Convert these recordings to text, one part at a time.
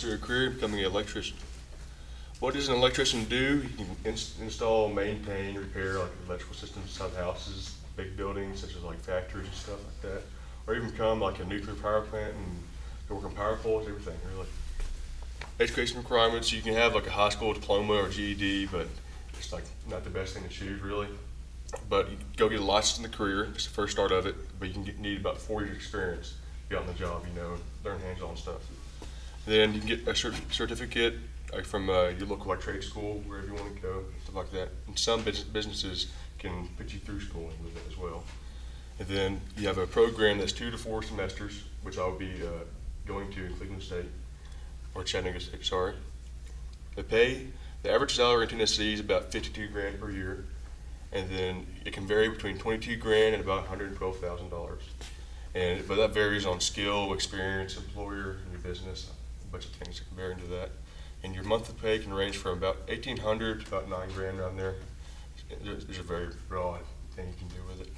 pursue a career in becoming an electrician. What does an electrician do? He can install, maintain, repair like electrical systems inside houses, big buildings such as like factories and stuff like that, or even become like a nuclear power plant and work on power poles, everything really. Education requirements: you can have like a high school diploma or GED, but it's like not the best thing to choose really. But you go get a license in the career. It's the first start of it, but you can need about 4 years experience to get on the job, learn hands-on stuff. Then you can get a certificate from your local like trade school, wherever you want to go, stuff like that. And some businesses can put you through schooling with it as well. And then you have a program that's 2 to 4 semesters, which I will be going to in Cleveland State, or Chattanooga State, sorry. The average salary in Tennessee is about 52 grand per year, and then it can vary between 22 grand and about $112,000. But that varies on skill, experience, employer, and your business, a bunch of things that can vary into that. And your monthly pay can range from about 1,800 to about 9 grand around there. There's a very broad thing you can do with it.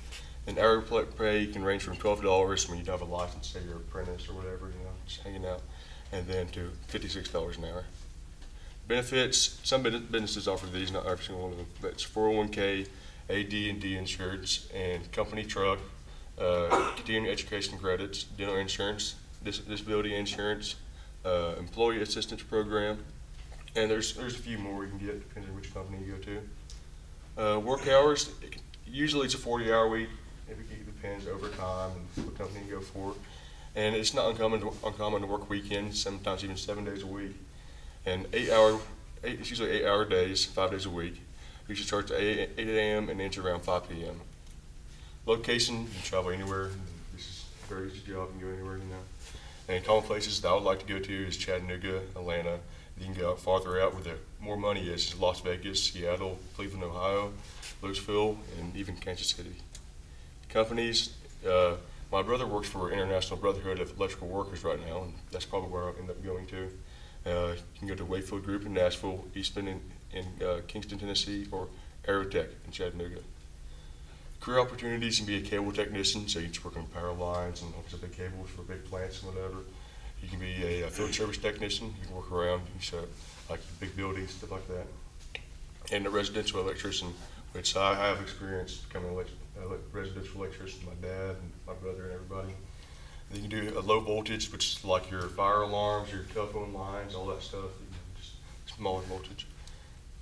And hourly pay can range from $12 when you don't have a license, say you're an apprentice or whatever, just hanging out, and then to $56 an hour. Benefits: some businesses offer these, not every single one of them, but it's 401k, AD&D insurance, and company truck, continuing education credits, dental insurance, disability insurance, employee assistance program, and there's a few more you can get depending on which company you go to. Work hours: usually it's a 40-hour week. It depends overtime and what company you go for. And it's not uncommon to work weekends, sometimes even 7 days a week. And it's usually 8-hour days, 5 days a week. You should start at 8 a.m. and ends around 5 p.m. Location: you can travel anywhere. This is a very easy job, you can go anywhere, And common places that I would like to go to is Chattanooga, Atlanta. You can go out farther out where the more money is: Las Vegas, Seattle, Cleveland, Ohio, Louisville, and even Kansas City. Companies: my brother works for International Brotherhood of Electrical Workers right now, and that's probably where I'll end up going to. You can go to Wakefield Group in Nashville, Eastman in Kingston, Tennessee, or Aerotech in Chattanooga. Career opportunities: you can be a cable technician, so you can work on power lines and hooks up big cables for big plants and whatever. You can be a field service technician. You can work around like big buildings, stuff like that. And a residential electrician, which I have experience becoming a residential electrician, my dad and my brother and everybody. And you can do a low voltage, which is like your fire alarms, your telephone lines, all that stuff, just smaller voltage.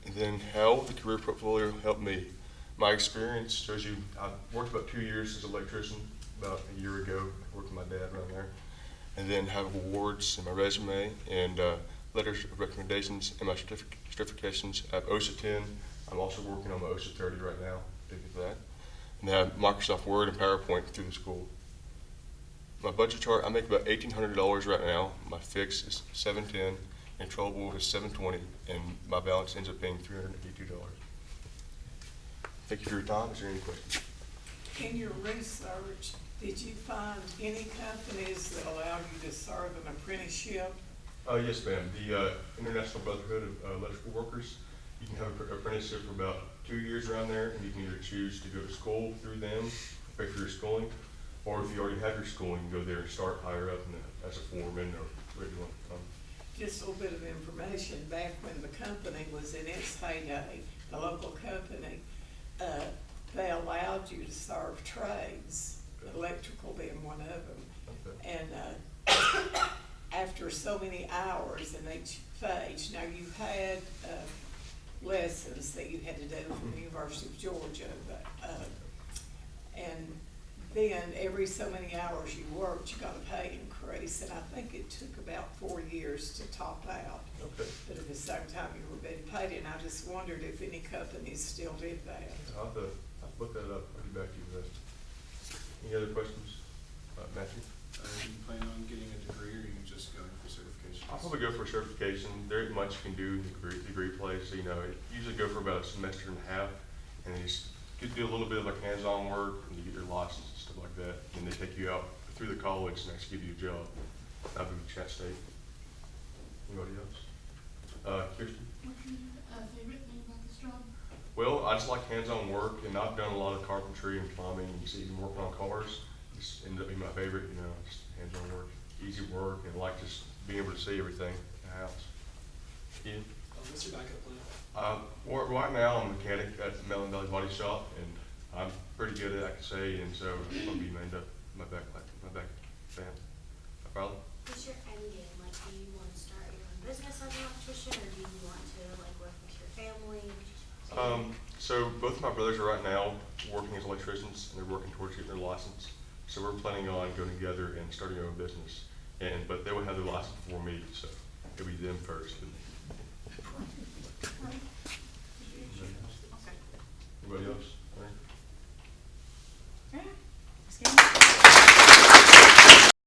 And then how the career portfolio helped me. My experience shows you I worked about 2 years as an electrician about a year ago. I worked with my dad around there. And then have awards in my resume and letters of recommendations and my certifications. I have OSHA 10. I'm also working on my OSHA 30 right now, thinking of that. And then I have Microsoft Word and PowerPoint through the school. My budget chart: I make about $1,800 right now. My fix is $710, and controllable is $720, and my balance ends up being $382. Thank you for your time. Is there any questions? In your research, did you find any companies that allow you to serve an apprenticeship? Yes, ma'am. The International Brotherhood of Electrical Workers, you can have an apprenticeship for about 2 years around there, and you can either choose to go to school through them, pay for your schooling, or if you already have your schooling, you can go there and start higher up as a foreman or wherever you want to come. Just a little bit of information. Back when the company was in its heyday, the local company, they allowed you to serve trades, electrical being one of them. Okay. And after so many hours in each phase, now you had lessons that you had to do from the University of Georgia, but, and then every so many hours you worked, you got a pay increase, and I think it took about 4 years to top out. Okay. But at the same time, you were being paid, and I just wondered if any companies still did that. I'll have to look that up. I'll get back to you with that. Any other questions? Matthew? You plan on getting a degree, or you just going for certification? I'll probably go for a certification. There isn't much you can do in the degree place. You usually go for about a semester and a half, and you could do a little bit of like hands-on work, and you get your license and stuff like that. And they take you out through the college and actually give you a job. I'll be with Chat State. Anybody else? Kirsten? What's your favorite thing about this job? Well, I just like hands-on work, and I've done a lot of carpentry and plumbing, and even working on cars. This ended up being my favorite, just hands-on work, easy work, and I like just being able to see everything, the house. Ian? What's your backup plan? Right now, I'm a mechanic at Melon Valley Body Shop, and I'm pretty good at it, I can say, and so I'll be manned up my back fan. Probably. What's your end game? Like, do you want to start your own business as an electrician, or do you want to, like, work with your family? So both of my brothers are right now working as electricians, and they're working towards getting their license. So we're planning on going together and starting our own business. But they will have their license before me, so it'll be them first. Anybody else?